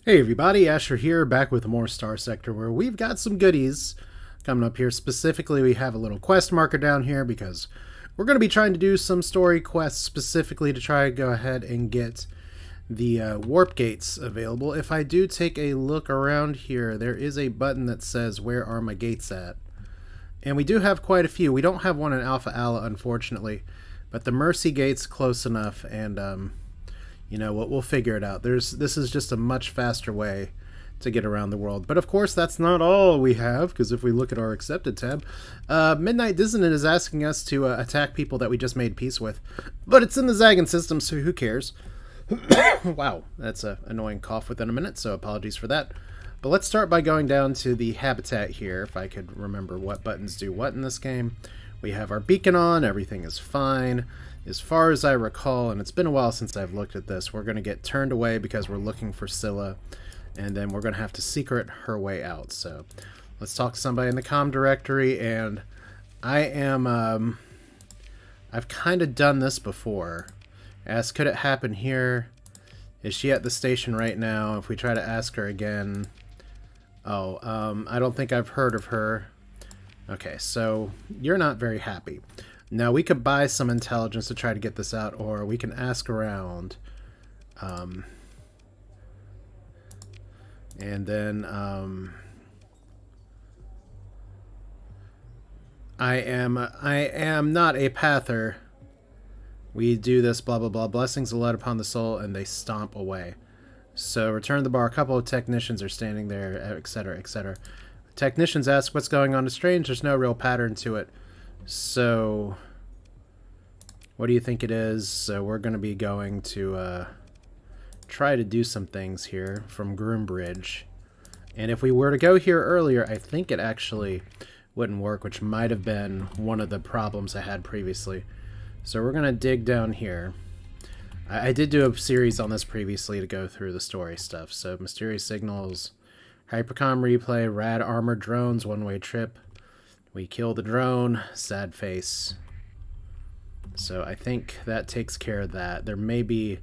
Hey everybody, Asher here, back with more Starsector, where we've got some goodies coming up here. Specifically, we have a little quest marker down here because we're going to be trying to do some story quests specifically to try to go ahead and get the warp gates available. If I do take a look around here, there is a button that says, "Where are my gates at?" And we do have quite a few. We don't have one in Alpha Ala, unfortunately, but the Mercy Gate's close enough, and you know what, we'll figure it out. This is just a much faster way to get around the world. But of course, that's not all we have, because if we look at our accepted tab, Midnight Dissonant is asking us to attack people that we just made peace with. But it's in the Zagan system, so who cares? Wow, that's an annoying cough within a minute, so apologies for that. But let's start by going down to the habitat here, if I could remember what buttons do what in this game. We have our beacon on, everything is fine. As far as I recall, and it's been a while since I've looked at this, we're going to get turned away because we're looking for Scylla, and then we're going to have to secret her way out. So let's talk to somebody in the comm directory, and I've kind of done this before. Ask, could it happen here? Is she at the station right now? If we try to ask her again... Oh, I don't think I've heard of her. Okay, so you're not very happy. Now, we could buy some intelligence to try to get this out, or we can ask around. And then, I am not a pather. We do this, blah, blah, blah. Blessings are led upon the soul, and they stomp away. So, return the bar. A couple of technicians are standing there, etc., etc. Technicians ask what's going on. It's strange. There's no real pattern to it. So, what do you think it is? So we're going to be going to try to do some things here from Groombridge. And if we were to go here earlier, I think it actually wouldn't work, which might have been one of the problems I had previously. So we're going to dig down here. I did do a series on this previously to go through the story stuff. So mysterious signals, hypercom replay, rad armored drones, one-way trip. We kill the drone, sad face. So I think that takes care of that. There may be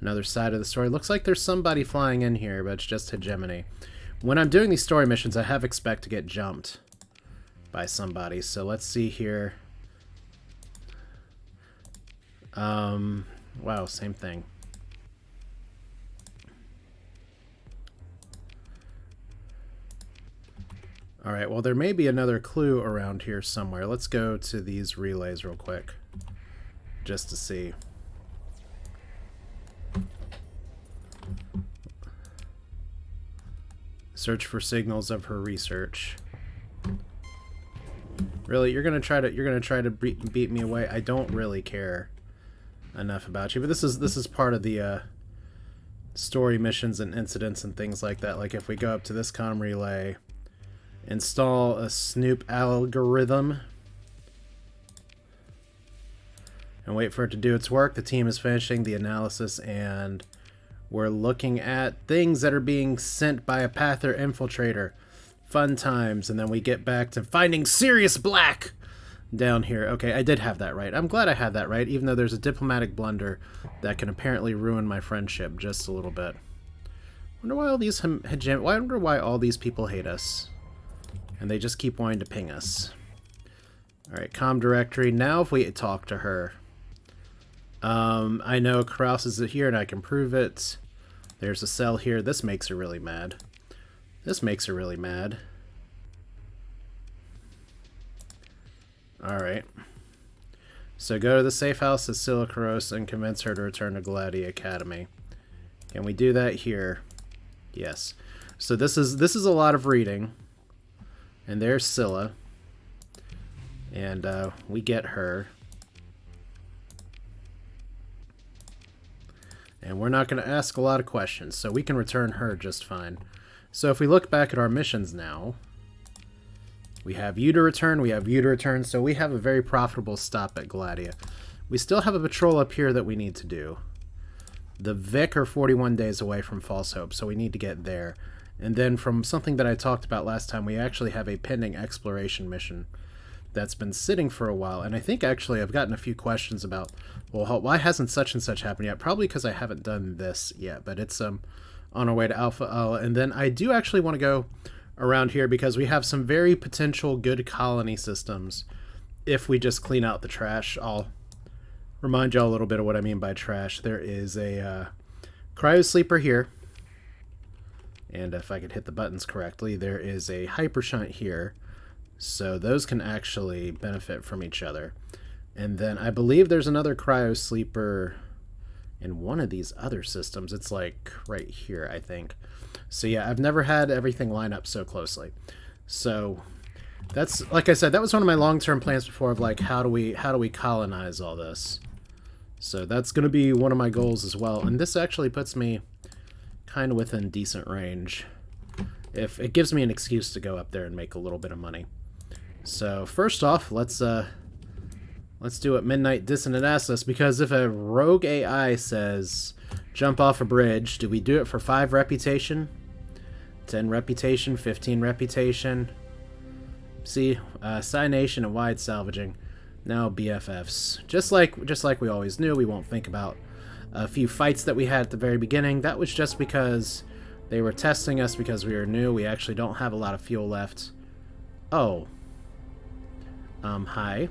another side of the story. Looks like there's somebody flying in here, but it's just hegemony. When I'm doing these story missions, I have expect to get jumped by somebody. So let's see here. Wow, same thing. Alright, well there may be another clue around here somewhere. Let's go to these relays real quick, just to see. Search for signals of her research. Really, you're gonna try to beat me away? I don't really care enough about you, but this is part of the story missions and incidents and things like that. Like if we go up to this comm relay, install a snoop algorithm, and wait for it to do its work. The team is finishing the analysis, and we're looking at things that are being sent by a Pather infiltrator. Fun times, and then we get back to finding Sirius Black down here. Okay, I did have that right. I'm glad I had that right, even though there's a diplomatic blunder that can apparently ruin my friendship just a little bit. Wonder why all these wonder why all these people hate us, and they just keep wanting to ping us. All right, comm directory. Now, if we talk to her, I know Kraus is here, and I can prove it. There's a cell here. This makes her really mad. This makes her really mad. Alright. So go to the safe house of Silicaros and convince her to return to Gladi Academy. Can we do that here? Yes. So this is a lot of reading. And there's Scylla. And we get her. And we're not going to ask a lot of questions, so we can return her just fine. So if we look back at our missions now, we have you to return, we have you to return, so we have a very profitable stop at Gladia. We still have a patrol up here that we need to do. The VIC are 41 days away from False Hope, so we need to get there. And then from something that I talked about last time, we actually have a pending exploration mission that's been sitting for a while. And I think actually I've gotten a few questions about, well, why hasn't such and such happened yet? Probably because I haven't done this yet, but it's on our way to Alpha L. And then I do actually want to go around here because we have some very potential good colony systems if we just clean out the trash. I'll remind y'all a little bit of what I mean by trash. There is a cryo sleeper here. And if I could hit the buttons correctly, there is a hypershunt here. So those can actually benefit from each other. And then I believe there's another cryo sleeper in one of these other systems. It's like right here, I think. So yeah, I've never had everything line up so closely. So that's, like I said, that was one of my long-term plans before of like, how do we colonize all this? So that's going to be one of my goals as well. And this actually puts me kind of within decent range. If it gives me an excuse to go up there and make a little bit of money. So first off, let's do what Midnight Dissonant asks us, because if a rogue AI says jump off a bridge, do we do it for 5 reputation, 10 reputation, 15 reputation? See, cyanation and wide salvaging. Now BFFs. Just like we always knew, we won't think about a few fights that we had at the very beginning. That was just because they were testing us because we were new. We actually don't have a lot of fuel left. Oh. Hi.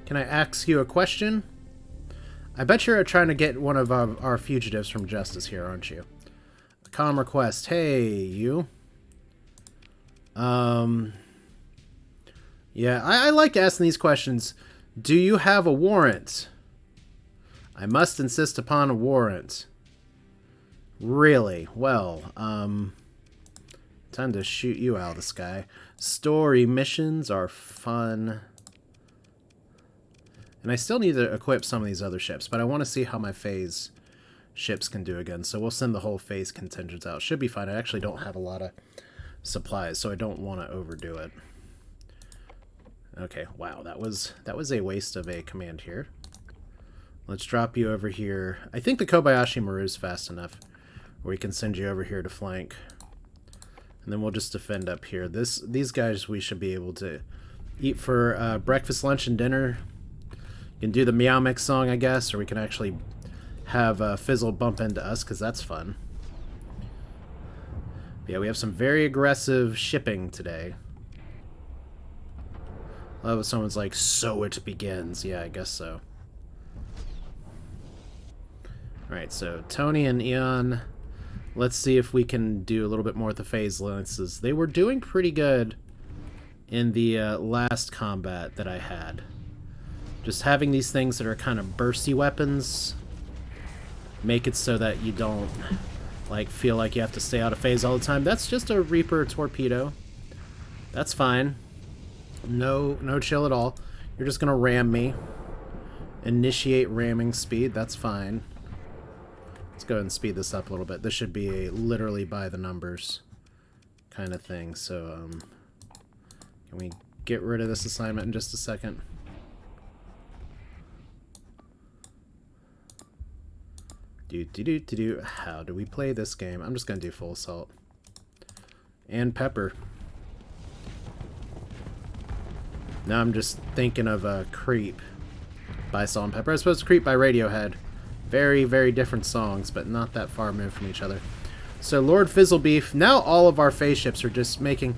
Can I ask you a question? I bet you're trying to get one of our fugitives from justice here, aren't you? Calm request. Hey, you. Yeah, I like asking these questions. Do you have a warrant? I must insist upon a warrant. Really? Well, time to shoot you out of the sky. Story missions are fun. And I still need to equip some of these other ships, but I want to see how my phase ships can do again. So we'll send the whole phase contingents out. Should be fine. I actually don't have a lot of supplies, so I don't want to overdo it. Okay, wow, that was a waste of a command here. Let's drop you over here. I think the Kobayashi Maru's fast enough where we can send you over here to flank. And then we'll just defend up here. These guys we should be able to eat for breakfast, lunch, and dinner. You can do the Meow Mix song, I guess, or we can actually have Fizzle bump into us, because that's fun. Yeah, we have some very aggressive shipping today. I love when someone's like, so it begins. Yeah, I guess so. Alright, so Tony and Eon, let's see if we can do a little bit more with the phase lances. They were doing pretty good in the last combat that I had. Just having these things that are kind of bursty weapons make it so that you don't like feel like you have to stay out of phase all the time. That's just a Reaper torpedo. That's fine. No chill at all. You're just gonna ram me. Initiate ramming speed. That's fine. Let's go ahead and speed this up a little bit. This should be a literally by the numbers kind of thing. So can we get rid of this assignment in just a second? How do we play this game? I'm just gonna do full assault. And pepper. Now I'm just thinking of Creep by Salt and Pepper. I suppose Creep by Radiohead. Very, very different songs, but not that far removed from each other. So Lord Fizzlebeef, now all of our phase ships are just making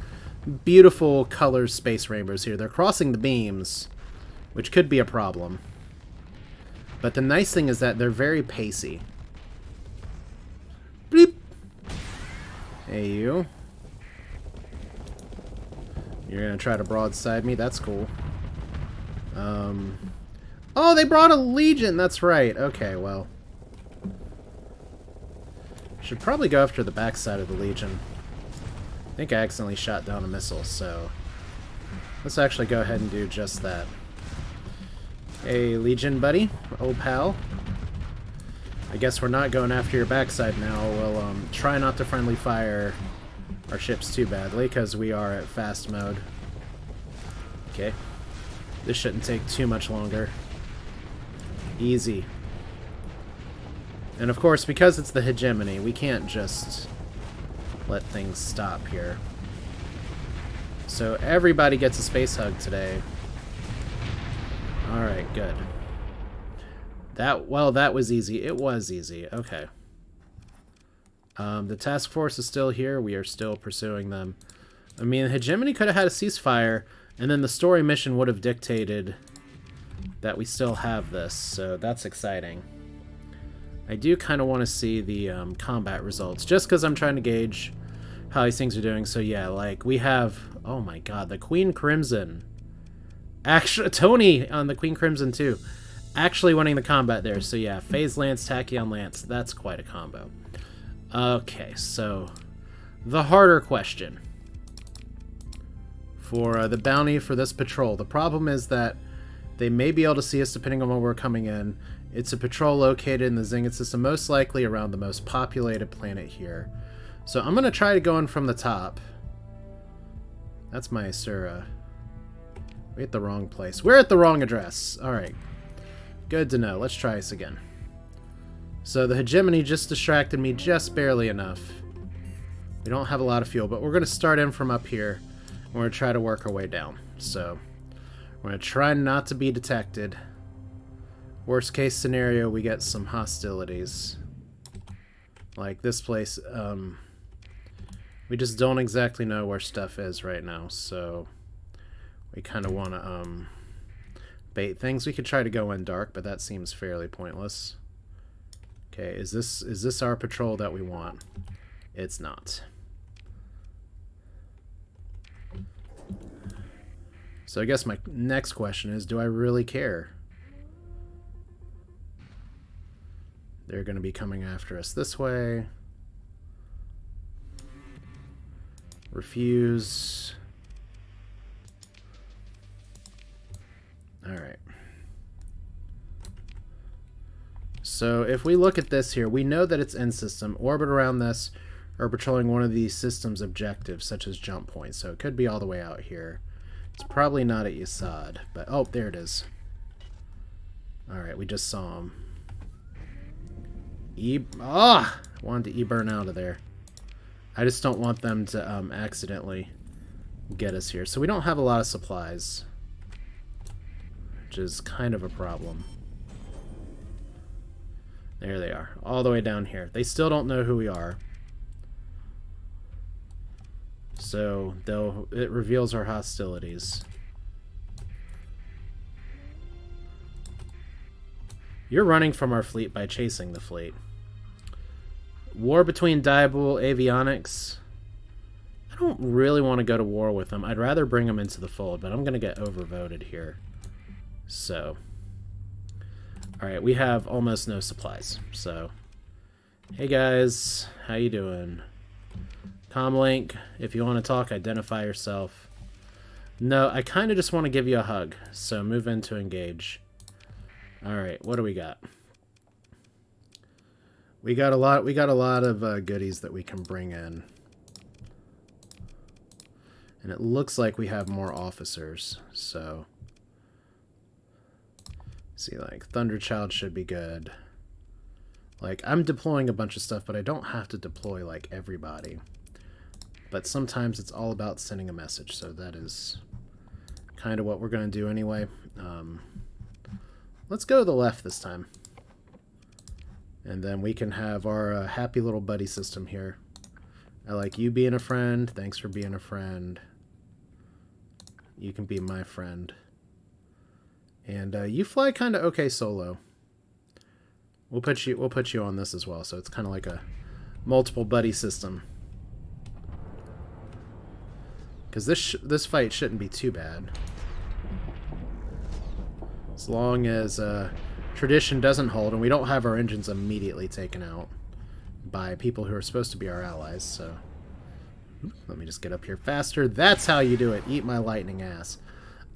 beautiful color space rainbows here. They're crossing the beams, which could be a problem. But the nice thing is that they're very pacey. Bleep. Hey, you. You're gonna try to broadside me? That's cool. Oh, they brought a Legion! That's right. Okay, well. Should probably go after the backside of the Legion. I think I accidentally shot down a missile, so let's actually go ahead and do just that. Hey, Legion buddy, old pal. I guess we're not going after your backside now. We'll try not to friendly fire our ships too badly, because we are at fast mode. Okay. This shouldn't take too much longer. Easy. And of course, because it's the hegemony, we can't just let things stop here. So everybody gets a space hug today. Alright, good. That was easy. It was easy. Okay. The task force is still here. We are still pursuing them. I mean, Hegemony could have had a ceasefire, and then the story mission would have dictated that we still have this, so that's exciting. I do kind of want to see the combat results, just because I'm trying to gauge how these things are doing. So yeah, like, we have, oh my god, the Queen Crimson. Actually, Tony on the Queen Crimson too. Actually winning the combat there. So yeah, Phase Lance, Tachyon Lance, that's quite a combo. Okay, so the harder question for the bounty for this patrol. The problem is that they may be able to see us depending on where we're coming in. It's a patrol located in the Zingat system, most likely around the most populated planet here. So I'm going to try to go in from the top. That's my Asura. We're at the wrong place. We're at the wrong address. Alright. Good to know. Let's try this again. So the Hegemony just distracted me just barely enough. We don't have a lot of fuel, but we're going to start in from up here. And we're going to try to work our way down. So we're going to try not to be detected. Worst case scenario, we get some hostilities. Like this place, we just don't exactly know where stuff is right now, so we kind of want to bait things. We could try to go in dark, but that seems fairly pointless. Okay, is this our patrol that we want? It's not. So I guess my next question is, do I really care? They're going to be coming after us this way. Refuse. Alright. So if we look at this here, we know that it's in system. Orbit around this or patrolling one of these system's objectives, such as jump points. So it could be all the way out here. It's probably not at Yasad, but oh, there it is. Alright, we just saw him. Wanted to E-burn out of there. I just don't want them to accidentally get us here. So we don't have a lot of supplies, which is kind of a problem. There they are, all the way down here. They still don't know who we are. So it reveals our hostilities. You're running from our fleet by chasing the fleet. War between Diabol Avionics. I don't really want to go to war with them. I'd rather bring them into the fold, but I'm going to get overvoted here. So, alright, we have almost no supplies. So, hey guys, how you doing? Comlink, if you want to talk, identify yourself. No, I kind of just want to give you a hug. So move in to engage. Alright, what do we got? We got a lot of goodies that we can bring in. And it looks like we have more officers, so see, like Thunderchild should be good. Like, I'm deploying a bunch of stuff, but I don't have to deploy like everybody. But sometimes it's all about sending a message, so that is kind of what we're going to do anyway. Let's go to the left this time. And then we can have our happy little buddy system here. I like you being a friend. Thanks for being a friend. You can be my friend. And you fly kind of okay solo. We'll put you on this as well, so it's kind of like a multiple buddy system. Because this fight shouldn't be too bad. As long as tradition doesn't hold and we don't have our engines immediately taken out by people who are supposed to be our allies. So let me just get up here faster. That's how you do it. Eat my lightning ass.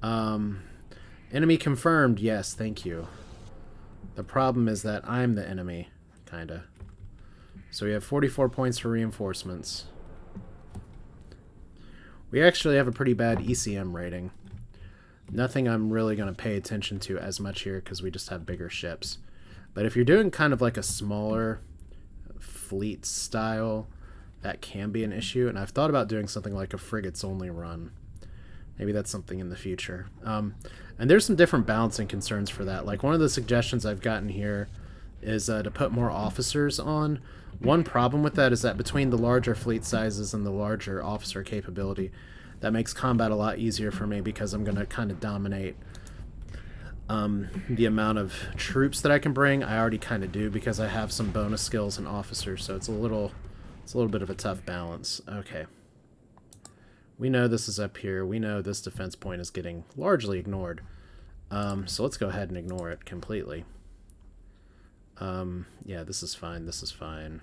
Enemy confirmed. Yes, thank you. The problem is that I'm the enemy, kinda. So we have 44 points for reinforcements. We actually have a pretty bad ECM rating. Nothing I'm really going to pay attention to as much here because we just have bigger ships. But if you're doing kind of like a smaller fleet style, that can be an issue. And I've thought about doing something like a frigates only run. Maybe that's something in the future. And there's some different balancing concerns for that. Like one of the suggestions I've gotten here is to put more officers on. One problem with that is that between the larger fleet sizes and the larger officer capability, that makes combat a lot easier for me because I'm going to kind of dominate the amount of troops that I can bring. I already kind of do because I have some bonus skills and officers, so it's a little bit of a tough balance. Okay. We know this is up here. We know this defense point is getting largely ignored. So let's go ahead and ignore it completely. Yeah, this is fine. This is fine.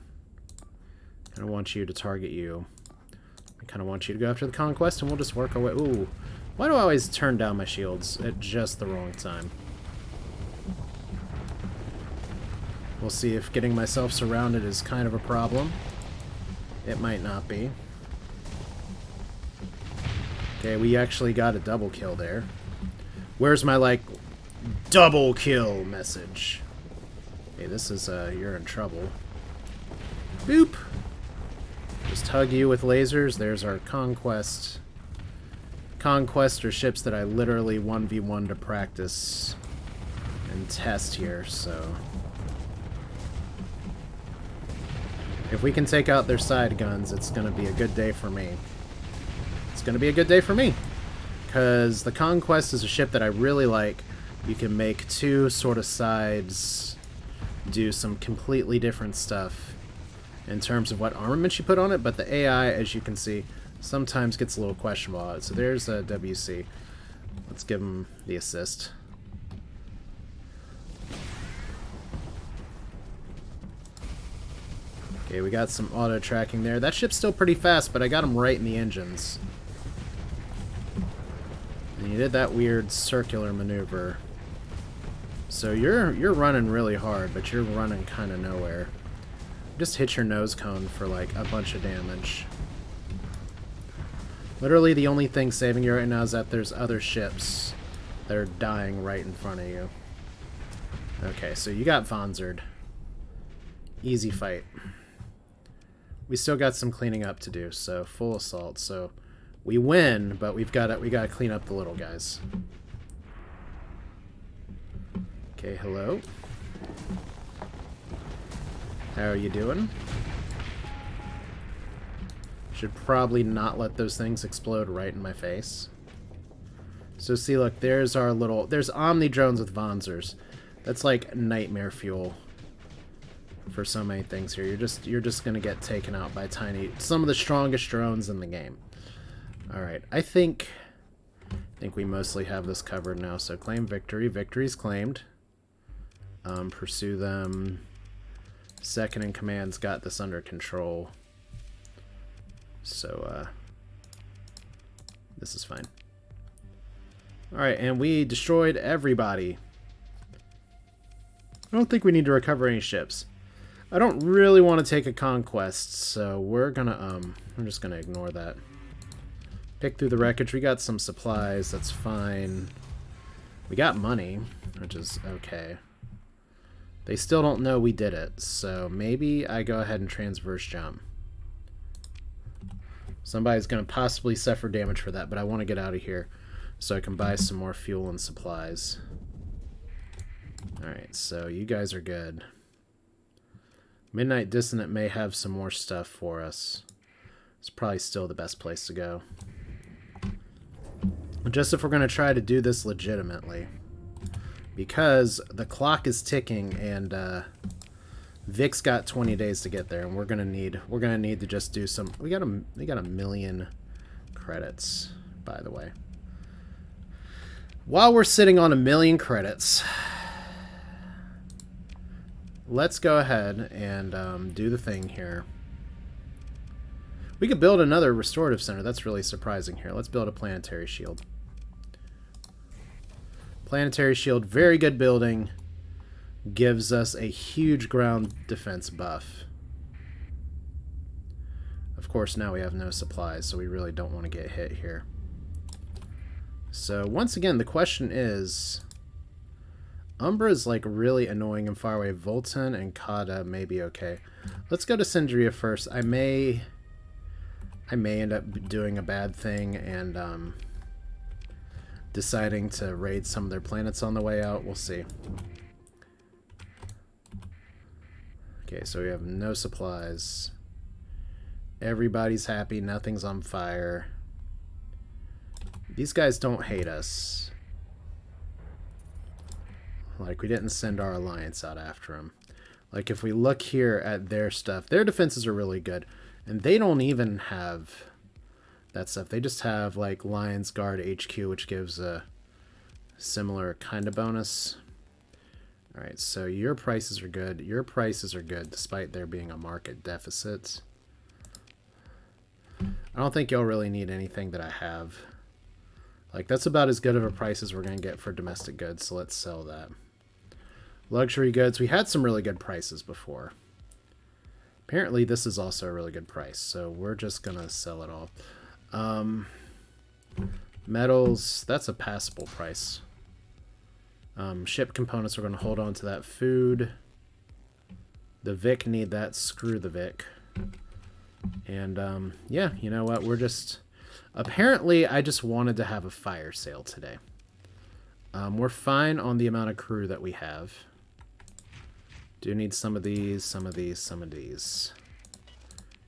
I kind of want you to target you. I kind of want you to go after the conquest, and we'll just work our way. Ooh. Why do I always turn down my shields at just the wrong time? We'll see if getting myself surrounded is kind of a problem. It might not be. Okay, we actually got a double kill there. Where's my, like, double kill message? Okay, this is, you're in trouble. Boop! Just hug you with lasers. There's our conquest. Conquest are ships that I literally 1v1 to practice and test here, so... If we can take out their side guns, it's going to be a good day for me. It's going to be a good day for me. Because the Conquest is a ship that I really like. You can make two sort of sides do some completely different stuff in terms of what armaments you put on it, but the AI, as you can see, sometimes gets a little questionable. So there's a WC. Let's give him the assist. Okay, we got some auto tracking there. That ship's still pretty fast, but I got him right in the engines. And you did that weird circular maneuver. So you're running really hard, but you're running kind of nowhere. Just hit your nose cone for like a bunch of damage. Literally the only thing saving you right now is that there's other ships that are dying right in front of you. Okay, so you got Vonzered. Easy fight. We still got some cleaning up to do, so full assault. So we win, but we gotta clean up the little guys. Okay, hello. How are you doing? Should probably not let those things explode right in my face. So see, look, there's our little... There's Omni drones with Vonzers. That's like nightmare fuel for so many things here. You're just gonna get taken out by some of the strongest drones in the game. Alright, I think we mostly have this covered now, so claim victory. Victory's claimed. Pursue them. Second in command's got this under control. So, this is fine. Alright, and we destroyed everybody. I don't think we need to recover any ships. I don't really want to take a conquest, so we're just gonna ignore that. Pick through the wreckage. We got some supplies, that's fine. We got money, which is okay. They still don't know we did it, so maybe I go ahead and transverse jump. Somebody's gonna possibly suffer damage for that, but I want to get out of here so I can buy some more fuel and supplies. Alright, so you guys are good. Midnight Dissonant may have some more stuff for us. It's probably still the best place to go. Just if we're going to try to do this legitimately. Because the clock is ticking and Vic's got 20 days to get there, and we're gonna need to just do some... We got a million credits, by the way. While we're sitting on 1 million credits, let's go ahead and do the thing here. We could build another restorative center. That's really surprising here. Let's build a planetary shield. Planetary shield, very good building. Gives us a huge ground defense buff. Of course, now we have no supplies, so we really don't want to get hit here. So, once again, the question is... Umbra is, like, really annoying and far away. Volton and Kata may be okay. Let's go to Syndria first. I may end up doing a bad thing and, deciding to raid some of their planets on the way out. We'll see. Okay, so we have no supplies. Everybody's happy. Nothing's on fire. These guys don't hate us. Like, we didn't send our alliance out after them. Like, if we look here at their stuff, their defenses are really good. And they don't even have that stuff. They just have, like, Lion's Guard HQ, which gives a similar kind of bonus. Alright, so your prices are good. Your prices are good, despite there being a market deficit. I don't think you'll really need anything that I have. Like, that's about as good of a price as we're going to get for domestic goods, so let's sell that. Luxury goods, we had some really good prices before. Apparently, this is also a really good price, so we're just going to sell it all. Metals, that's a passable price. Ship components, we're going to hold on to that. Food. The VIC need that. Screw the VIC. And, yeah, you know what? We're just... Apparently, I just wanted to have a fire sale today. We're fine on the amount of crew that we have. Do need some of these, some of these, some of these.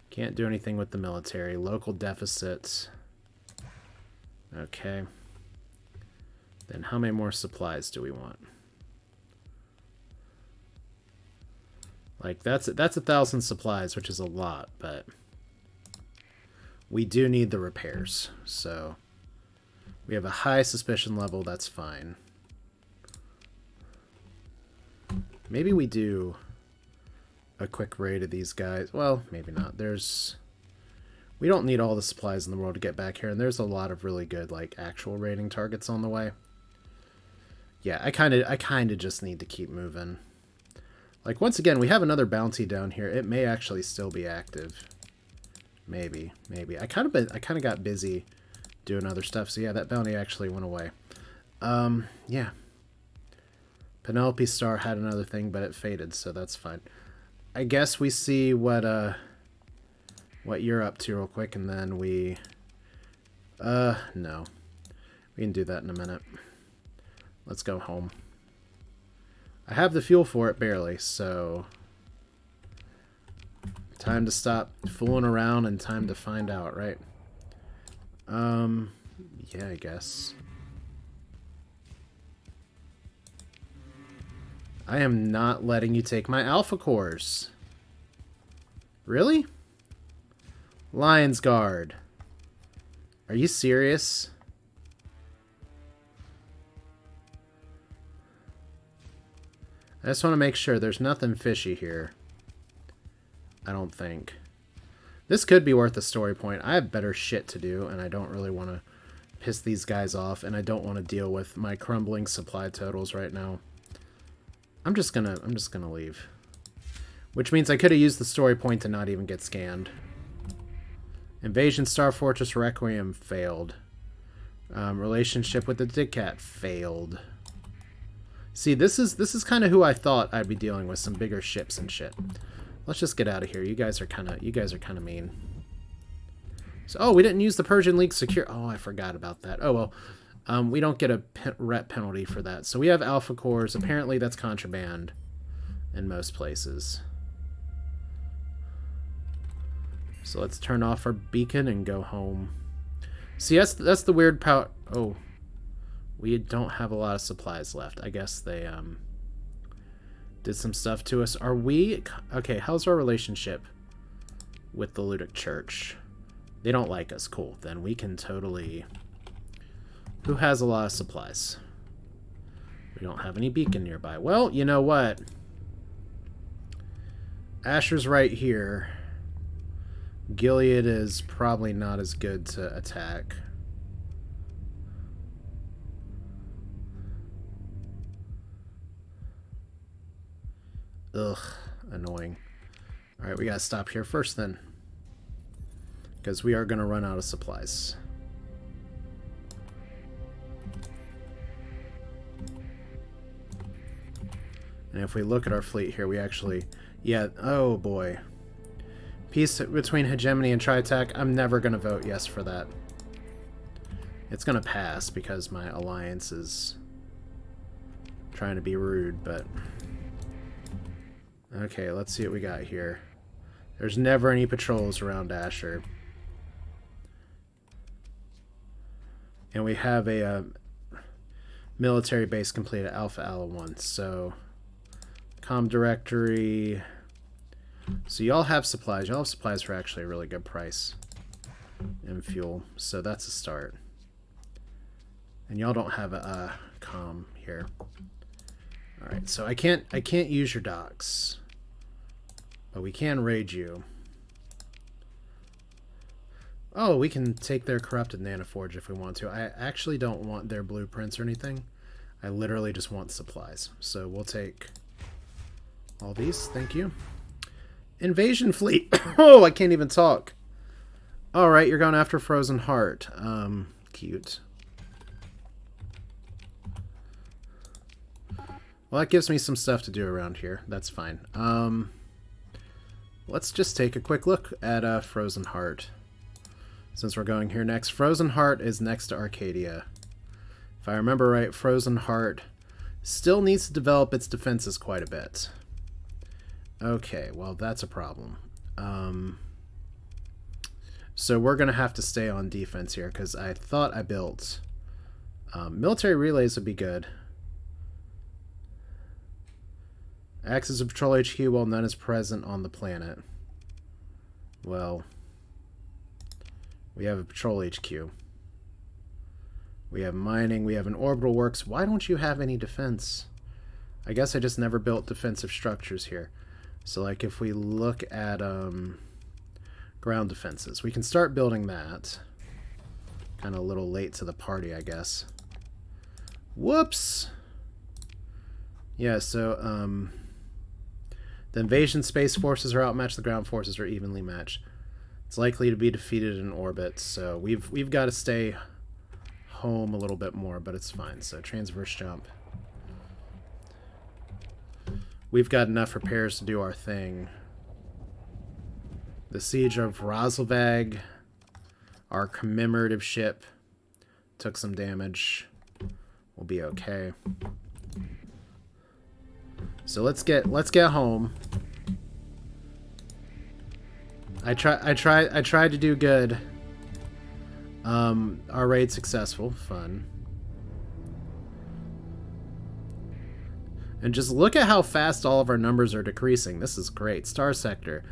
Can't do anything with the military. Local deficits. Okay. Then how many more supplies do we want? Like, that's 1,000 supplies, which is a lot, but... we do need the repairs, so we have a high suspicion level, that's fine. Maybe we do a quick raid of these guys. Well, maybe not. We don't need all the supplies in the world to get back here, and there's a lot of really good, like, actual raiding targets on the way. Yeah, I kind of just need to keep moving. Like, once again, we have another bounty down here. It may actually still be active. Maybe. I kind of got busy doing other stuff, so yeah, that bounty actually went away. Yeah. Penelope Star had another thing, but it faded, so that's fine. I guess we see what you're up to real quick, and then we... no. We can do that in a minute. Let's go home. I have the fuel for it, barely, so... time to stop fooling around and time to find out, right? Yeah, I guess. I am not letting you take my alpha cores. Really? Lion's Guard. Are you serious? I just want to make sure there's nothing fishy here. I don't think. This could be worth a story point. I have better shit to do, and I don't really want to piss these guys off, and I don't want to deal with my crumbling supply totals right now. I'm just gonna leave. Which means I could have used the story point to not even get scanned. Invasion Star Fortress Requiem failed. Relationship with the Dickcat failed. See, this is kind of who I thought I'd be dealing with, some bigger ships and shit. Let's just get out of here. You guys are kind of mean. So, oh, we didn't use the Persian League secure. Oh, I forgot about that. Oh well, we don't get a rep penalty for that. So we have alpha cores. Apparently, that's contraband in most places. So let's turn off our beacon and go home. See, that's the weird power. Oh, we don't have a lot of supplies left. I guess they did some stuff to us. Are we... okay, how's our relationship with the Ludic Church? They don't like us. Cool. Then we can totally... who has a lot of supplies? We don't have any beacon nearby. Well, you know what? Asher's right here. Gilead is probably not as good to attack. Ugh, annoying. Alright, we gotta stop here first then. Because we are gonna run out of supplies. And if we look at our fleet here, we actually... yeah, oh boy. Peace between hegemony and tri-attack. I'm never gonna vote yes for that. It's gonna pass because my alliance is trying to be rude, but... Okay, let's see what we got here. There's never any patrols around Asher. And we have a military base complete at Alpha Ala 1. So, comm directory. So y'all have supplies. Y'all have supplies for actually a really good price. And fuel. So that's a start. And y'all don't have a comm here. Alright, so I can't use your docks. But we can raid you. Oh, we can take their corrupted nanoforge if we want to. I actually don't want their blueprints or anything. I literally just want supplies. So we'll take all these. Thank you. Invasion fleet. Oh, I can't even talk. Alright, you're going after Frozen Heart. Cute. Well, that gives me some stuff to do around here. That's fine. Let's just take a quick look at Frozen Heart. Since we're going here next. Frozen Heart is next to Arcadia. If I remember right, Frozen Heart still needs to develop its defenses quite a bit. Okay, well, that's a problem. So we're going to have to stay on defense here, because I thought I built... military relays would be good. Acts as a patrol HQ while none is present on the planet. Well... we have a patrol HQ. We have mining. We have an orbital works. Why don't you have any defense? I guess I just never built defensive structures here. So, like, if we look at ground defenses, we can start building that. Kind of a little late to the party, I guess. Whoops! Yeah, so, the invasion space forces are outmatched. The ground forces are evenly matched. It's likely to be defeated in orbit, so we've got to stay home a little bit more, but it's fine. So transverse jump. We've got enough repairs to do our thing. The siege of Rosalvag, our commemorative ship, took some damage. We'll be okay. So let's get home. I tried to do good. Our raid successful. Fun. And just look at how fast all of our numbers are decreasing. This is great. Starsector.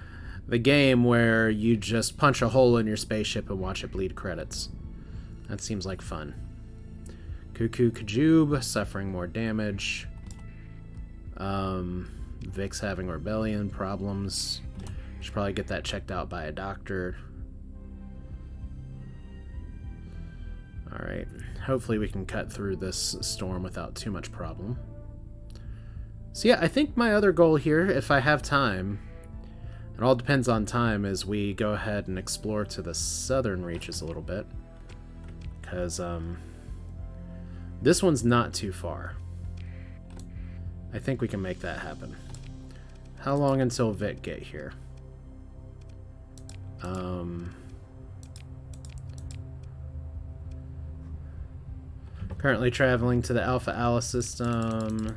The game where you just punch a hole in your spaceship and watch it bleed credits. That seems like fun. Cuckoo Kajub, suffering more damage. Vic's having rebellion problems. Should probably get that checked out by a doctor. Alright. Hopefully we can cut through this storm without too much problem. So yeah, I think my other goal here, if I have time, it all depends on time, is we go ahead and explore to the southern reaches a little bit. Because, this one's not too far. I think we can make that happen. How long until Vic get here? Currently traveling to the Alpha Ala system.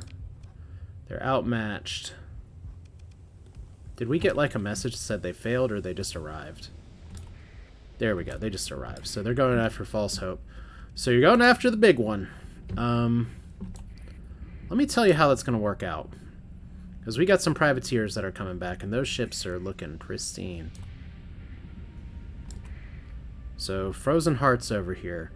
They're outmatched. Did we get like a message that said they failed, or they just arrived? There we go. They just arrived. So they're going after False Hope. So you're going after the big one. Let me tell you how that's going to work out. Because we got some privateers that are coming back, and those ships are looking pristine. So Frozen Heart's over here.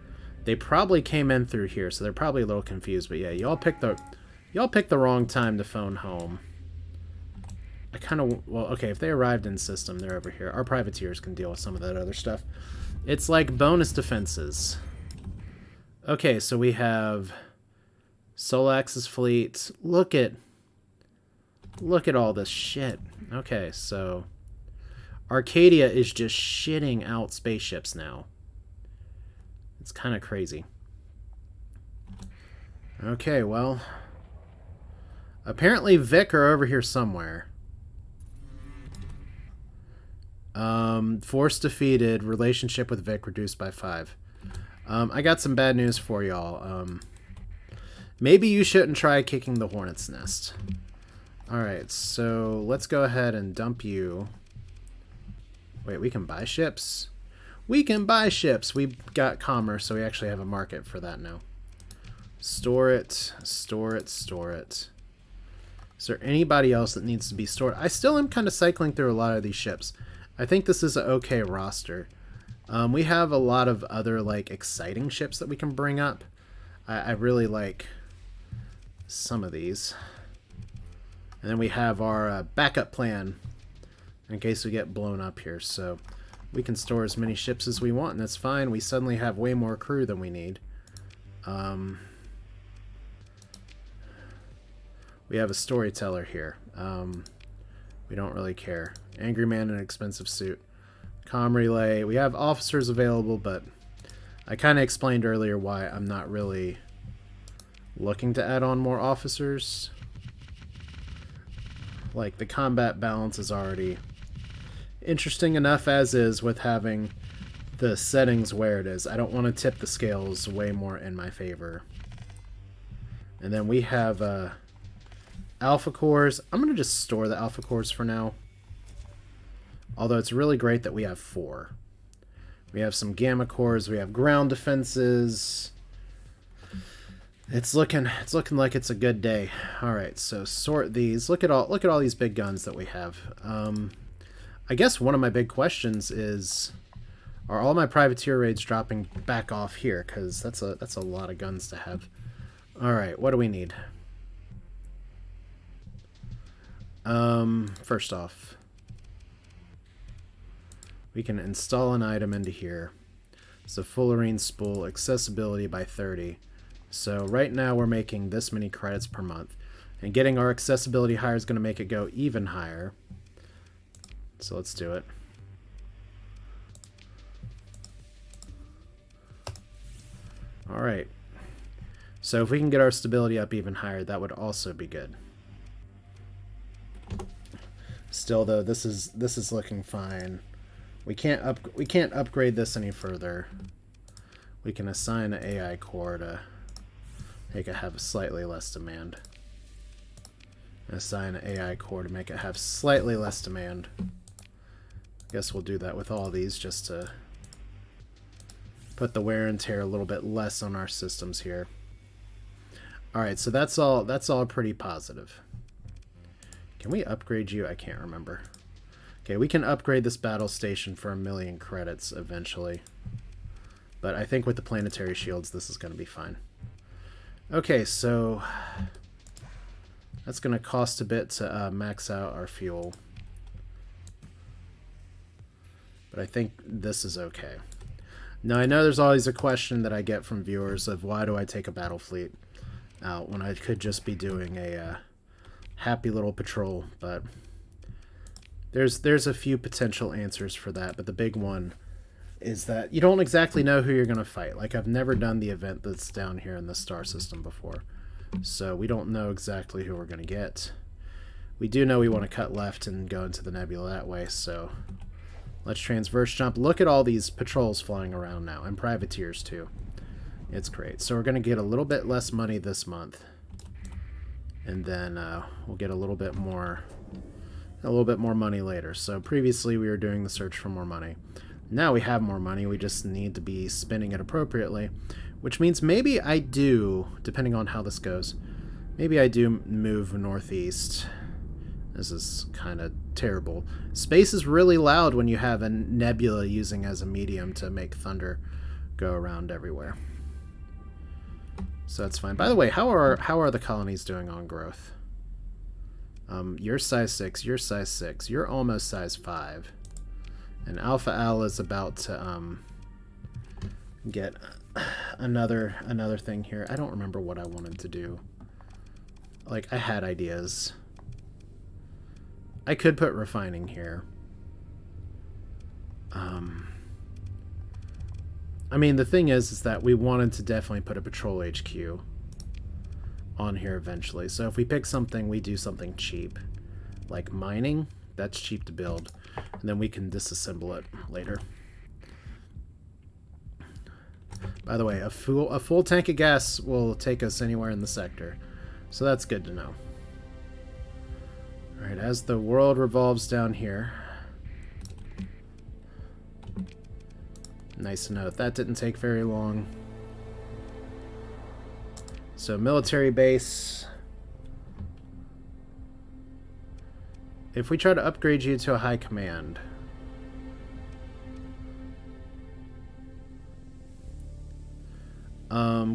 They probably came in through here, so they're probably a little confused. But yeah, y'all picked the wrong time to phone home. I kind of... well, okay, if they arrived in system, they're over here. Our privateers can deal with some of that other stuff. It's like bonus defenses. Okay, so we have Solax's fleet. Look at all this shit. Okay, so Arcadia is just shitting out spaceships now. It's kind of crazy. Okay, well, apparently Vic are over here somewhere. Force defeated. Relationship with Vic reduced by 5. I got some bad news for y'all. Maybe you shouldn't try kicking the hornet's nest. Alright, so let's go ahead and dump you. Wait, we can buy ships? We can buy ships! We got commerce, so we actually have a market for that now. Store it, store it, store it. Is there anybody else that needs to be stored? I still am kind of cycling through a lot of these ships. I think this is an okay roster. We have a lot of other like exciting ships that we can bring up. I really like some of these. And then we have our backup plan in case we get blown up here. So we can store as many ships as we want, and that's fine. We suddenly have way more crew than we need. We have a storyteller here. We don't really care. Angry man in an expensive suit. Comm relay. We have officers available, but I kind of explained earlier why I'm not really looking to add on more officers. Like, the combat balance is already interesting enough as is with having the settings where it is. I don't want to tip the scales way more in my favor. And then we have alpha cores. I'm going to just store the alpha cores for now. Although it's really great that we have 4. We have some gamma cores. We have ground defenses. It's looking like it's a good day. All right, so sort these. Look at all these big guns that we have. I guess one of my big questions is, are all my privateer raids dropping back off here? Because that's a lot of guns to have. All right, what do we need? First off, we can install an item into here. So fullerene spool, accessibility by 30. So right now we're making this many credits per month. And getting our accessibility higher is going to make it go even higher. So let's do it. Alright. So if we can get our stability up even higher, that would also be good. Still though, this is looking fine. We can't upgrade this any further. We can assign an AI core to make it have slightly less demand. Assign an AI core to make it have slightly less demand. I guess we'll do that with all these just to put the wear and tear a little bit less on our systems here. Alright, so that's all pretty positive. Can we upgrade you? I can't remember. Okay, we can upgrade this battle station for 1,000,000 credits eventually. But I think with the planetary shields, this is going to be fine. Okay, so that's going to cost a bit to max out our fuel. But I think this is okay. Now, I know there's always a question that I get from viewers of why do I take a battle fleet out when I could just be doing a happy little patrol, but there's a few potential answers for that, but the big one is that you don't exactly know who you're going to fight. Like, I've never done the event that's down here in the star system before, so we don't know exactly who we're going to get. We do know we want to cut left and go into the nebula that way, so let's transverse jump. Look at all these patrols flying around now, and privateers too. It's great. So we're going to get a little bit less money this month, and then we'll get a little bit more money later. So previously we were doing the search for more money. Now we have more money. We just need to be spending it appropriately, which means maybe I do, depending on how this goes, maybe I do move northeast. This is kind of terrible. Space is really loud when you have a nebula using as a medium to make thunder go around everywhere. So that's fine. By the way, how are the colonies doing on growth? You're size 6, you're size 6, you're almost size 5. And Alpha Al is about to get another thing here. I don't remember what I wanted to do. Like, I had ideas. I could put refining here. I mean, the thing is that we wanted to definitely put a patrol HQ on here eventually. So if we pick something, we do something cheap. Like mining, that's cheap to build. And then we can disassemble it later. By the way, a full tank of gas will take us anywhere in the sector. So that's good to know. Alright, as the world revolves down here. Nice to note. That didn't take very long. So, military base. If we try to upgrade you to a high command.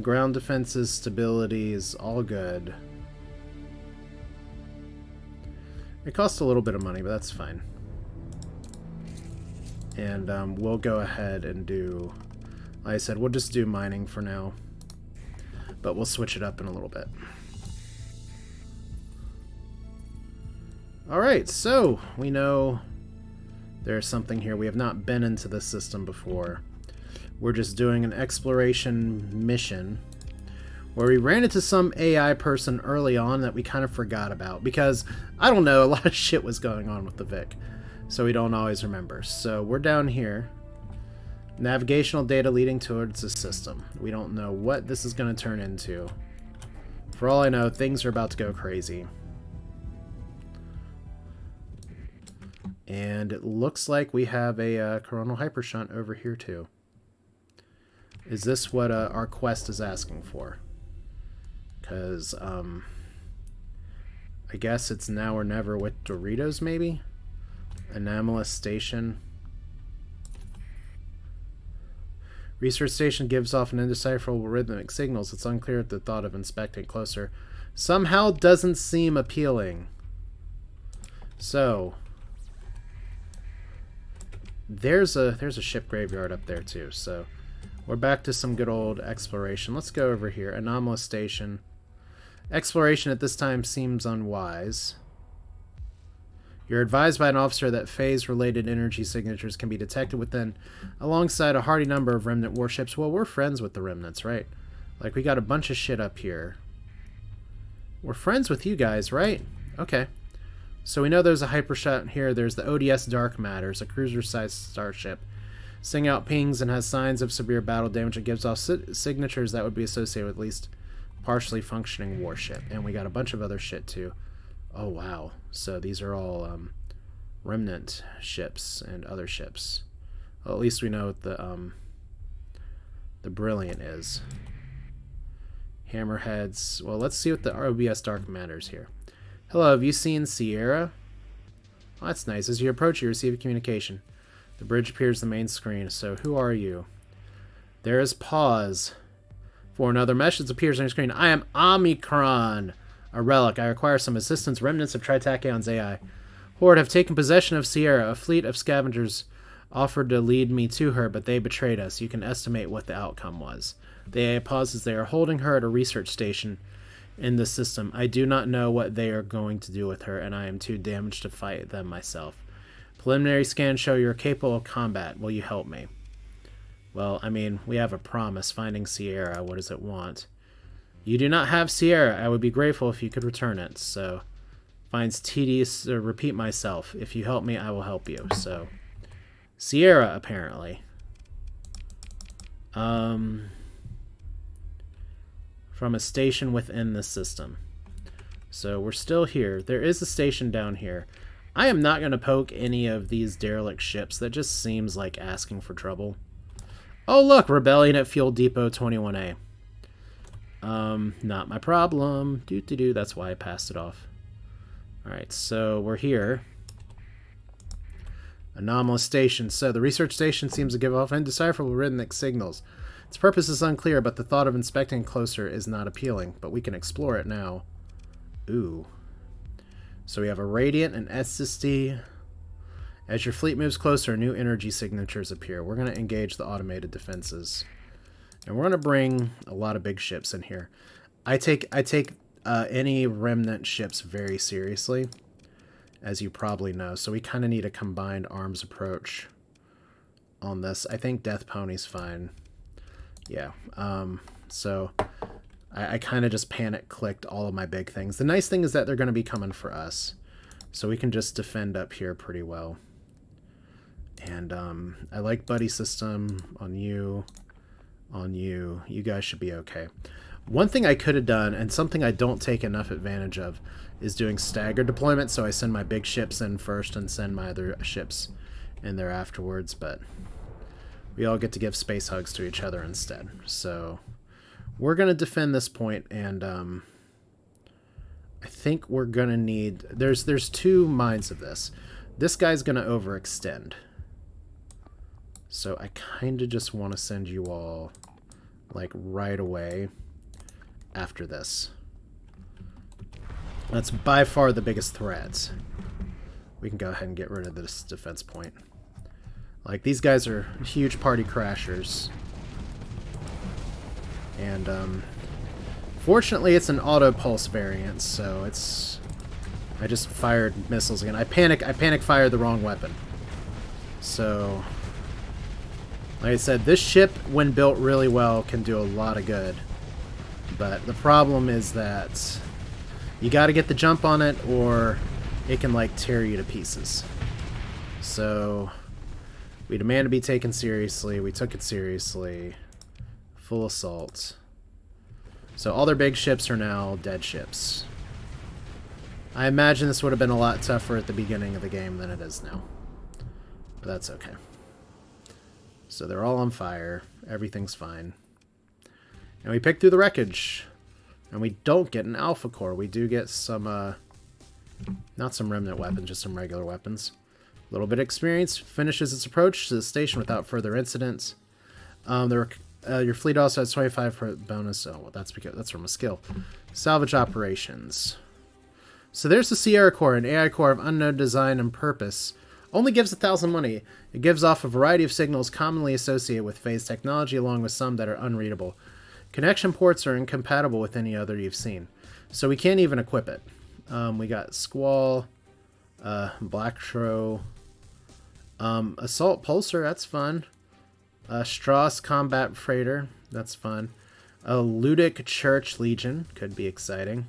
Ground defenses, stability is all good. It costs a little bit of money, but that's fine. And we'll go ahead and do, like I said, we'll just do mining for now. But we'll switch it up in a little bit. Alright, so we know there's something here. We have not been into this system before. We're just doing an exploration mission where we ran into some AI person early on that we kind of forgot about because, I don't know, a lot of shit was going on with the VIC, so we don't always remember. So we're down here. Navigational data leading towards the system. We don't know what this is going to turn into. For all I know, things are about to go crazy. And it looks like we have a Coronal Hypershunt over here too. Is this what our quest is asking for? Because, I guess it's now or never with Doritos, maybe? Anomalous Station. Research Station gives off an indecipherable rhythmic signals. It's unclear at the thought of inspecting closer. Somehow doesn't seem appealing. So, there's a ship graveyard up there too, so we're back to some good old exploration. Let's go over here. Anomalous Station. Exploration at this time seems unwise. You're advised by an officer that phase-related energy signatures can be detected within, alongside a hearty number of remnant warships. Well, we're friends with the remnants, right? Like, we got a bunch of shit up here. We're friends with you guys, right? Okay. So we know there's a hypershot here. There's the ODS Dark Matters, a cruiser-sized starship. Sing out pings and has signs of severe battle damage. It gives off signatures that would be associated with at least partially functioning warship. And we got a bunch of other shit too. Oh wow. So these are all remnant ships and other ships. Well, at least we know what the Brilliant is. Hammerheads. Well, let's see what the ODS Dark Matters here. Hello, have you seen Sierra? Oh, that's nice. As you approach, you receive a communication. The bridge appears on the main screen. So, who are you? There is pause. For another message appears on your screen. I am Omicron, a relic. I require some assistance. Remnants of Tritachion's AI Horde have taken possession of Sierra. A fleet of scavengers offered to lead me to her, but they betrayed us. You can estimate what the outcome was. The AI pauses. They are holding her at a research station in the system. I do not know what they are going to do with her, and I am too damaged to fight them myself. Preliminary scans show you're capable of combat. Will you help me? Well, I mean, we have a promise. Finding Sierra. What does it want? You do not have Sierra. I would be grateful if you could return it. So, finds tedious to repeat myself. If you help me, I will help you. So, Sierra, apparently. From a station within the system. So, we're still here. There is a station down here. I am not going to poke any of these derelict ships. That just seems like asking for trouble. Oh, look! Rebellion at Fuel Depot 21A. Not my problem. That's why I passed it off. Alright, so we're here. Anomalous Station. So, the research station seems to give off indecipherable rhythmic signals. Its purpose is unclear, but the thought of inspecting closer is not appealing. But we can explore it now. Ooh. So we have a Radiant and SSD. As your fleet moves closer, new energy signatures appear. We're going to engage the automated defenses. And we're going to bring a lot of big ships in here. I take any remnant ships very seriously, as you probably know. So we kind of need a combined arms approach on this. I think Death Pony's fine. Yeah. So I kind of just panic-clicked all of my big things. The nice thing is that they're going to be coming for us. So we can just defend up here pretty well. And I like buddy system on you. On you. You guys should be okay. One thing I could have done, and something I don't take enough advantage of, is doing staggered deployment, so I send my big ships in first and send my other ships in there afterwards, but we all get to give space hugs to each other instead. So we're going to defend this point, and I think we're going to need... There's two minds of this. This guy's going to overextend. So I kind of just want to send you all, like, right away after this. That's by far the biggest threat. We can go ahead and get rid of this defense point. Like, these guys are huge party crashers. And, fortunately, it's an auto pulse variant, so it's... I just fired missiles again. I panic fired the wrong weapon. So, like I said, this ship, when built really well, can do a lot of good. But the problem is that you got to get the jump on it, or it can, like, tear you to pieces. So we demand to be taken seriously. We took it seriously. Full assault. So all their big ships are now dead ships. I imagine this would have been a lot tougher at the beginning of the game than it is now. But that's okay. So they're all on fire. Everything's fine. And we pick through the wreckage. And we don't get an alpha core. We do get some, not some remnant weapons, just some regular weapons. A little bit of experience. Finishes its approach to the station without further incidents. Your fleet also has 25 for bonus. Oh, well, that's from a skill. Salvage operations. So there's the Sierra Core, an AI core of unknown design and purpose. Only gives 1,000 money. It gives off a variety of signals commonly associated with phase technology, along with some that are unreadable. Connection ports are incompatible with any other you've seen, so we can't even equip it. We got Squall, Black Shrow, Assault Pulsar, that's fun. Strauss Combat Freighter, that's fun. A Ludic Church Legion, could be exciting.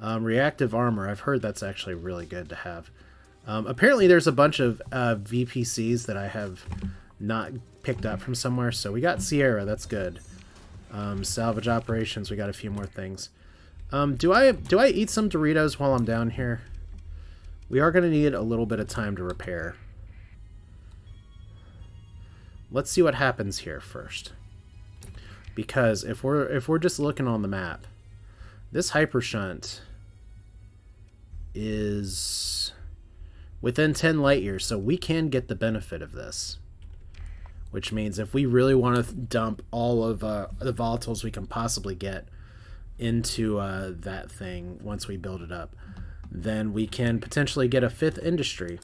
Reactive Armor, I've heard that's actually really good to have. Apparently there's a bunch of VPCs that I have not picked up from somewhere, so we got Sierra, that's good. Salvage operations, we got a few more things. Do I eat some Doritos while I'm down here? We are going to need a little bit of time to repair. Let's see what happens here first. Because if we're just looking on the map, this Hypershunt is within 10 light years, so we can get the benefit of this. Which means if we really want to dump all of the volatiles we can possibly get into that thing once we build it up, then we can potentially get a 5th industry.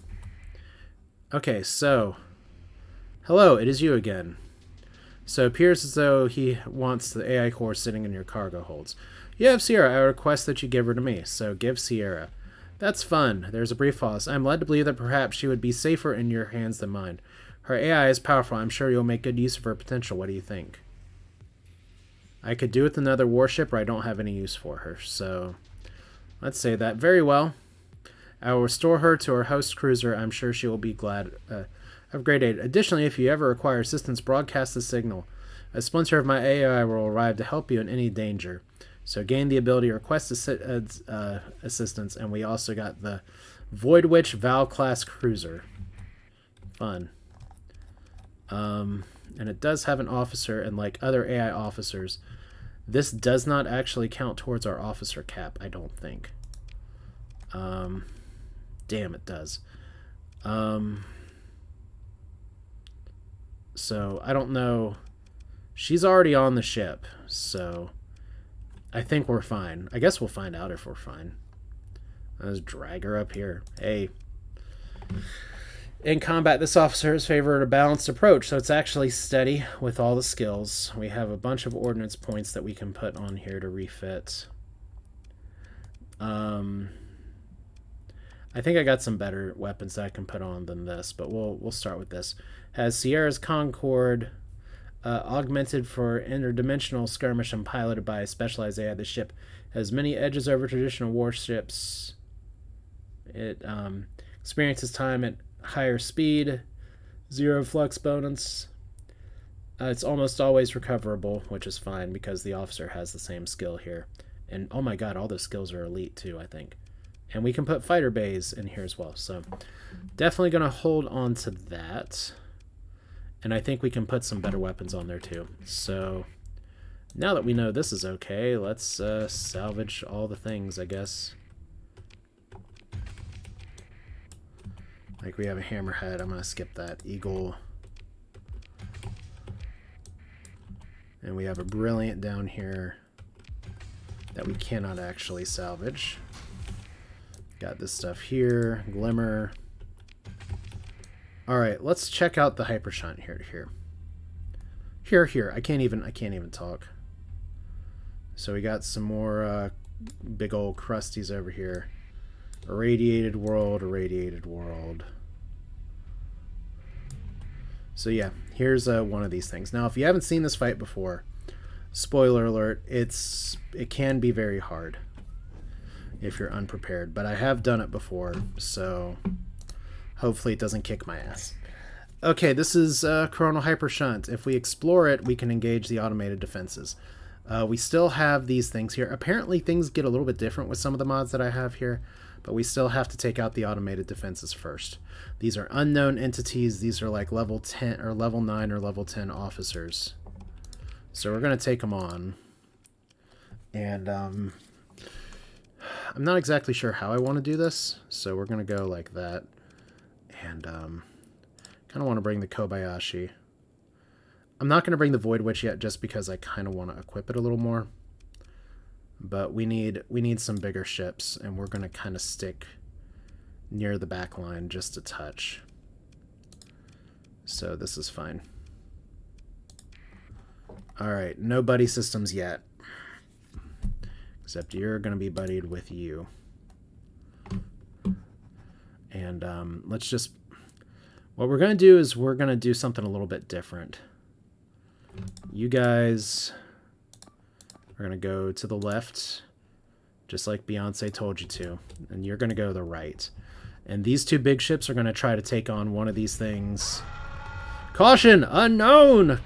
Okay, so hello, it is you again. So it appears as though he wants the AI core sitting in your cargo holds. You have Sierra. I request that you give her to me. So give Sierra. That's fun. There's a brief pause. I'm led to believe that perhaps she would be safer in your hands than mine. Her AI is powerful. I'm sure you'll make good use of her potential. What do you think? I could do with another warship, or I don't have any use for her. So let's say that. Very well. I will restore her to her host cruiser. I'm sure she will be glad of great aid. Additionally, if you ever require assistance, broadcast the signal. A splinter of my AI will arrive to help you in any danger. So gain the ability to request assistance, and we also got the Void Witch Val class cruiser. Fun. And it does have an officer, and like other AI officers, this does not actually count towards our officer cap, I don't think. Damn, it does. So I don't know. She's already on the ship, so I think we're fine. I guess we'll find out if we're fine. Let's drag her up here. Hey. In combat, this officer has favored a balanced approach, so it's actually steady with all the skills. We have a bunch of ordnance points that we can put on here to refit. I think I got some better weapons that I can put on than this, but we'll start with this. Has Sierra's Concord augmented for interdimensional skirmish and piloted by a specialized AI. The ship has many edges over traditional warships. It experiences time at higher speed, 0 flux bonus. It's almost always recoverable, which is fine because the officer has the same skill here. And oh my god, all those skills are elite too, I think. And we can put fighter bays in here as well. So definitely going to hold on to that. And I think we can put some better weapons on there too. So now that we know this is okay, let's salvage all the things, I guess. Like we have a hammerhead. I'm going to skip that. Eagle. And we have a brilliant down here that we cannot actually salvage. Got this stuff here. Glimmer. Alright, let's check out the Hypershunt here. Here. I can't even talk. So we got some more big old crusties over here. Irradiated world. So yeah, here's one of these things. Now, if you haven't seen this fight before, spoiler alert, it can be very hard if you're unprepared. But I have done it before, so hopefully it doesn't kick my ass. Okay, this is Coronal Hypershunt. If we explore it, we can engage the automated defenses. We still have these things here. Apparently things get a little bit different with some of the mods that I have here, but we still have to take out the automated defenses first. These are unknown entities. These are like level 10 or level 9 or level 10 officers. So we're going to take them on. And I'm not exactly sure how I want to do this, so we're going to go like that. And kind of want to bring the Kobayashi. I'm not going to bring the Void Witch yet just because I kind of want to equip it a little more. But we need some bigger ships, and we're going to kind of stick near the back line just a touch. So this is fine. Alright, no buddy systems yet. Except you're going to be buddied with you. And let's just... What we're going to do is we're going to do something a little bit different. You guys are going to go to the left, just like Beyonce told you to. And you're going to go to the right. And these two big ships are going to try to take on one of these things. Caution! Unknown!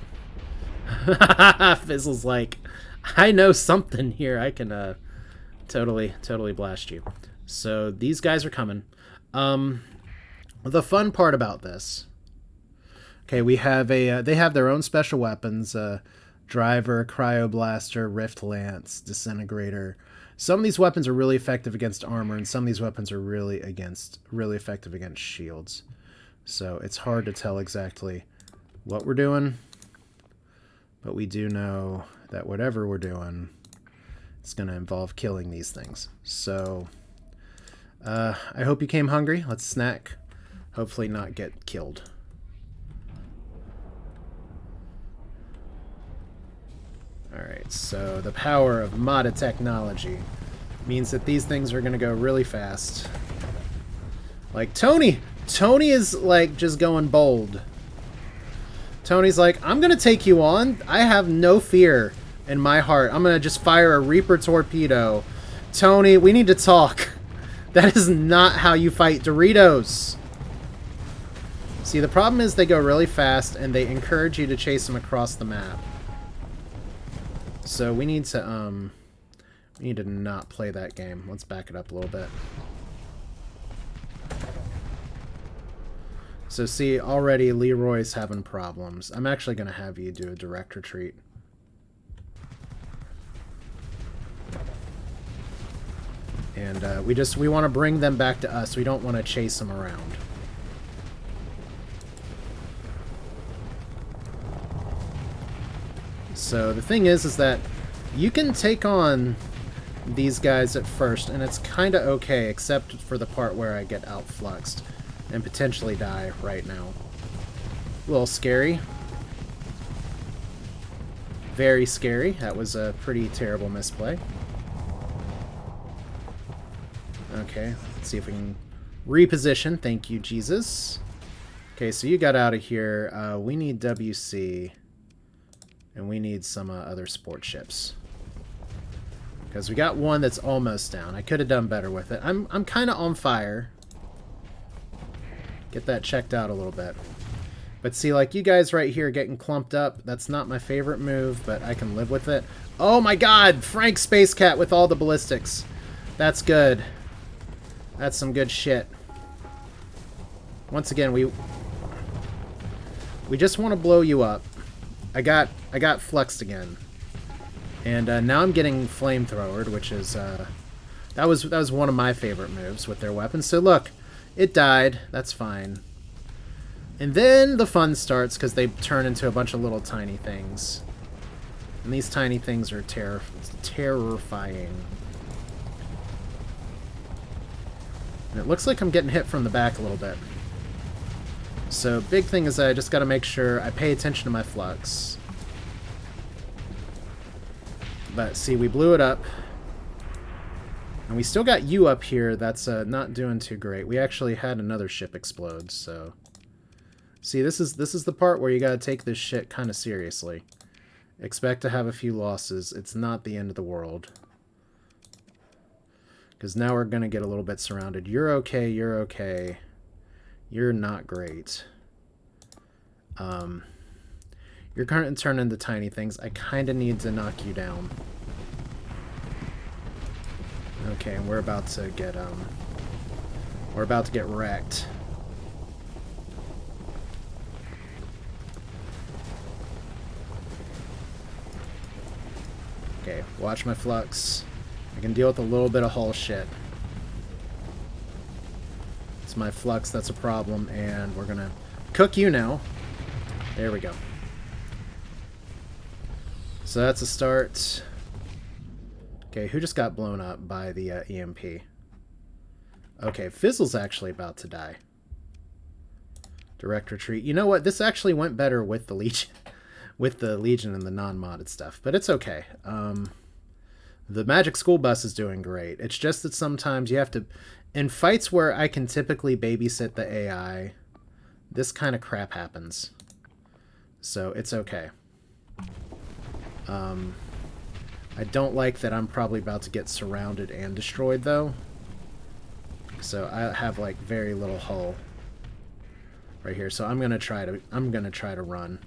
Fizzle's like, I know something here. I can totally blast you. So these guys are coming. The fun part about this... Okay, we have they have their own special weapons. Driver, Cryoblaster, Rift Lance, Disintegrator. Some of these weapons are really effective against armor, and some of these weapons are really effective against shields. So it's hard to tell exactly what we're doing, but we do know that whatever we're doing, it's going to involve killing these things. So I hope you came hungry. Let's snack. Hopefully not get killed. Alright, so the power of modded technology means that these things are going to go really fast. Like, Tony is, like, just going bold. Tony's like, I'm going to take you on. I have no fear in my heart. I'm going to just fire a Reaper torpedo. Tony, we need to talk. That is not how you fight Doritos. See, the problem is they go really fast, and they encourage you to chase them across the map. So we need to not play that game. Let's back it up a little bit. So see, already Leroy's having problems. I'm actually going to have you do a direct retreat. And we want to bring them back to us. We don't want to chase them around. So the thing is that you can take on these guys at first, and it's kind of okay, except for the part where I get outfluxed and potentially die right now. A little scary. Very scary. That was a pretty terrible misplay. Okay, let's see if we can reposition. Thank you, Jesus. Okay, so you got out of here. We need WC. And we need some other sport ships. Because we got one that's almost down. I could have done better with it. I'm kind of on fire. Get that checked out a little bit. But see, like, you guys right here getting clumped up, that's not my favorite move, but I can live with it. Oh my god! Frank Space Cat with all the ballistics. That's good. That's some good shit. Once again, we just want to blow you up. I got fluxed again. And now I'm getting flamethrowered, which is that was one of my favorite moves with their weapons. So look, it died. That's fine. And then the fun starts because they turn into a bunch of little tiny things. And these tiny things are terrifying. And it looks like I'm getting hit from the back a little bit. So big thing is I just got to make sure I pay attention to my flux. But see, we blew it up. And we still got you up here. That's not doing too great. We actually had another ship explode, so... See, this is the part where you gotta take this shit kind of seriously. Expect to have a few losses. It's not the end of the world. Because now we're gonna get a little bit surrounded. You're okay, you're okay. You're not great. You're going to turn into tiny things. I kind of need to knock you down. Okay, and we're about to get wrecked. Okay, watch my flux. I can deal with a little bit of hull shit. It's my flux that's a problem, and we're gonna cook you now. There we go. So that's a start. Okay, who just got blown up by the EMP? Okay, Fizzle's actually about to die. Direct retreat. You know what? This actually went better with the Legion. With the Legion and the non-modded stuff. But it's okay. The Magic School Bus is doing great. It's just that sometimes you have to... In fights where I can typically babysit the AI, this kind of crap happens. So it's okay. I don't like that I'm probably about to get surrounded and destroyed, though. So I have, like, very little hull right here. So I'm gonna try to run.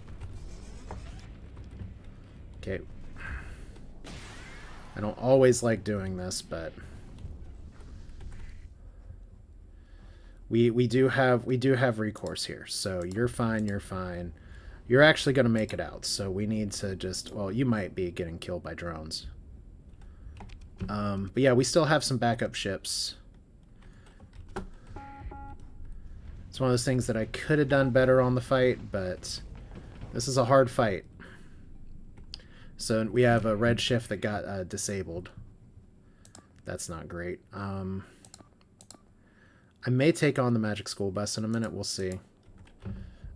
Okay. I don't always like doing this, but we do have recourse here. So you're fine, you're fine. You're actually going to make it out. So we need to just, well, you might be getting killed by drones. But yeah, we still have some backup ships. It's one of those things that I could have done better on the fight, but this is a hard fight. So we have a red shift that got disabled. That's not great. I may take on the Magic School Bus in a minute. We'll see.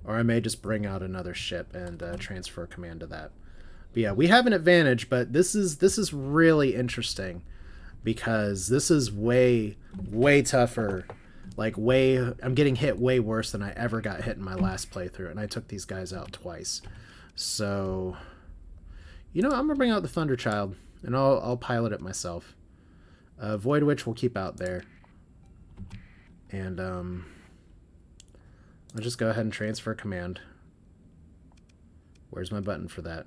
Or I may just bring out another ship and transfer command to that. But yeah, we have an advantage, but this is really interesting because this is way tougher. Like I'm getting hit way worse than I ever got hit in my last playthrough, and I took these guys out twice. So, you know, I'm gonna bring out the Thunder Child, and I'll pilot it myself. Void Witch we'll keep out there, and I'll just go ahead and transfer command. Where's my button for that?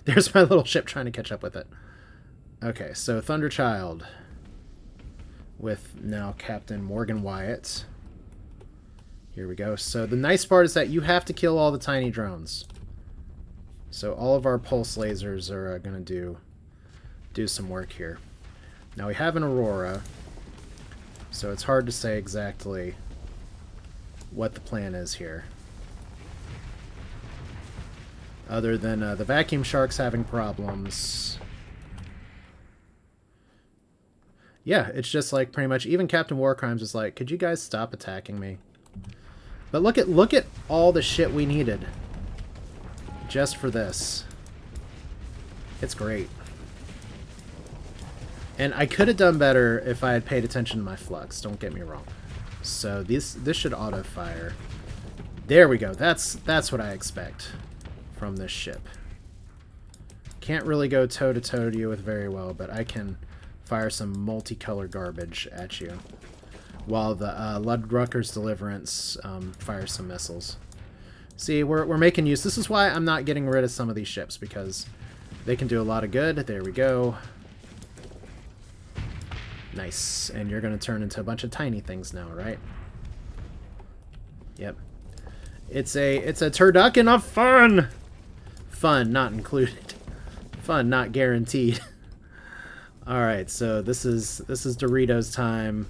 There's my little ship trying to catch up with it. Okay, so Thunder Child with now Captain Morgan Wyatt. Here we go. So the nice part is that you have to kill all the tiny drones. So all of our pulse lasers are going to do some work here. Now we have an Aurora, so it's hard to say exactly what the plan is here. Other than the vacuum sharks having problems. Yeah, it's just like pretty much even Captain Warcrimes is like, could you guys stop attacking me? But look at all the shit we needed just for this. It's great. And I could have done better if I had paid attention to my flux, don't get me wrong. So this should auto fire. There we go. That's what I expect from this ship. Can't really go toe-to-toe to you with very well, but I can fire some multicolor garbage at you. while the Ludrucker's Deliverance fires some missiles. See, we're making use. This is why I'm not getting rid of some of these ships, because they can do a lot of good. There we go. Nice. And you're going to turn into a bunch of tiny things now, right? Yep. It's a turducken of fun! Fun not included. Fun not guaranteed. Alright, so this is Doritos time.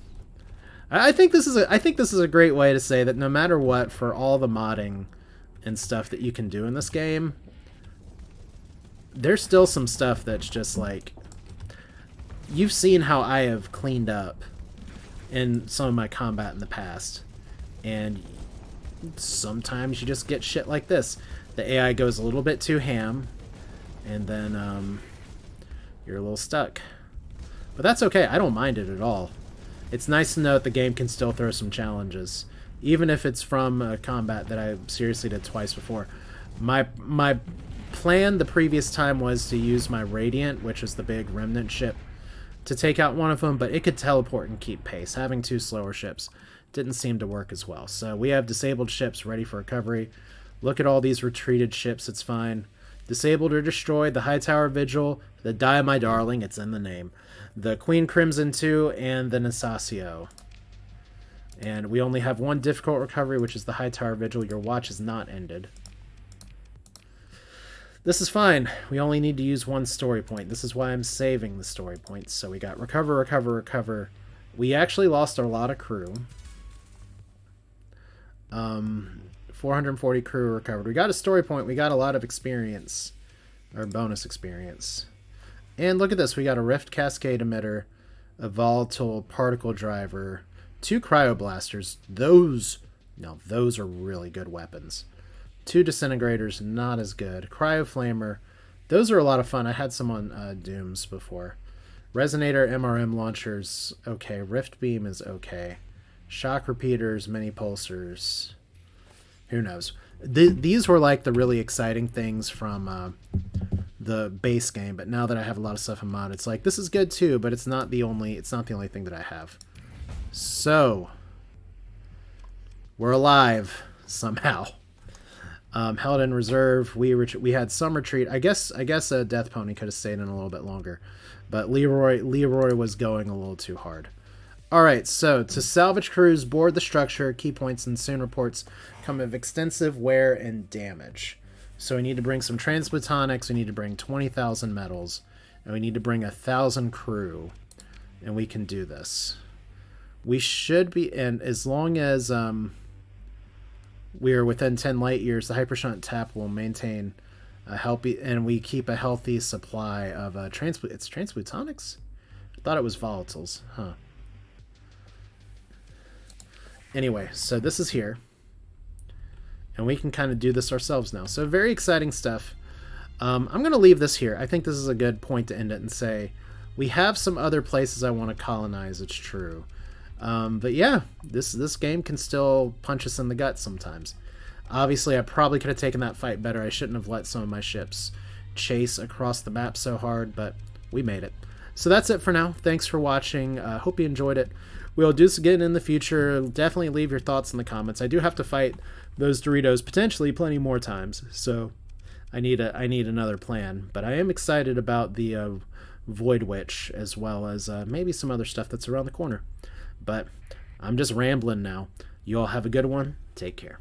I think this is a great way to say that no matter what, for all the modding and stuff that you can do in this game, there's still some stuff that's just like, you've seen how I have cleaned up in some of my combat in the past, and sometimes you just get shit like this. The AI goes a little bit too ham, and then you're a little stuck. But that's okay, I don't mind it at all. It's nice to know that the game can still throw some challenges, even if it's from a combat that I seriously did twice before. My plan the previous time was to use my Radiant, which is the big remnant ship, to take out one of them, but it could teleport and keep pace. Having two slower ships didn't seem to work as well. So we have disabled ships ready for recovery. Look at all these retreated ships, it's fine. Disabled or destroyed, the Hightower Vigil, the Die My Darling, it's in the name, the Queen Crimson 2, and the Nasasio. And we only have one difficult recovery, which is the Hightower Vigil. Your watch is not ended. This is fine. We only need to use one story point. This is why I'm saving the story points. So we got recover, recover, recover. We actually lost a lot of crew. 440 crew recovered. We got a story point. We got a lot of experience, or bonus experience. And look at this. We got a Rift Cascade Emitter, a Volatile Particle Driver, 2 Cryoblasters. Those are really good weapons. 2 Disintegrators, not as good. Cryoflamer, those are a lot of fun. I had some on Dooms before. Resonator, MRM launchers, okay. Rift Beam is okay. Shock Repeaters, Mini Pulsers. Who knows? These were like the really exciting things from the base game, but now that I have a lot of stuff in mod, it's like, this is good too, but it's not the only thing that I have. So, we're alive somehow. Held in reserve. We had some retreat. I guess a Death Pony could have stayed in a little bit longer, but Leroy was going a little too hard. All right, so to salvage crews, board the structure. Key points and soon reports come of extensive wear and damage. So we need to bring some transplutonics. We need to bring 20,000 metals, and we need to bring 1,000 crew, and we can do this. We should be, and as long as we are within 10 light years, the Hypershunt tap will maintain a healthy, and we keep a healthy supply of it's transplutonics? I thought it was volatiles, huh? Anyway, so this is here, and we can kind of do this ourselves now. So very exciting stuff. I'm going to leave this here. I think this is a good point to end it and say we have some other places I want to colonize. It's true. But yeah, this game can still punch us in the gut sometimes. Obviously, I probably could have taken that fight better. I shouldn't have let some of my ships chase across the map so hard, but we made it. So that's it for now. Thanks for watching. Hope you enjoyed it. We'll do this again in the future. Definitely leave your thoughts in the comments. I do have to fight those Doritos potentially plenty more times, so I need another plan. But I am excited about the Void Witch, as well as maybe some other stuff that's around the corner. But I'm just rambling now. You all have a good one. Take care.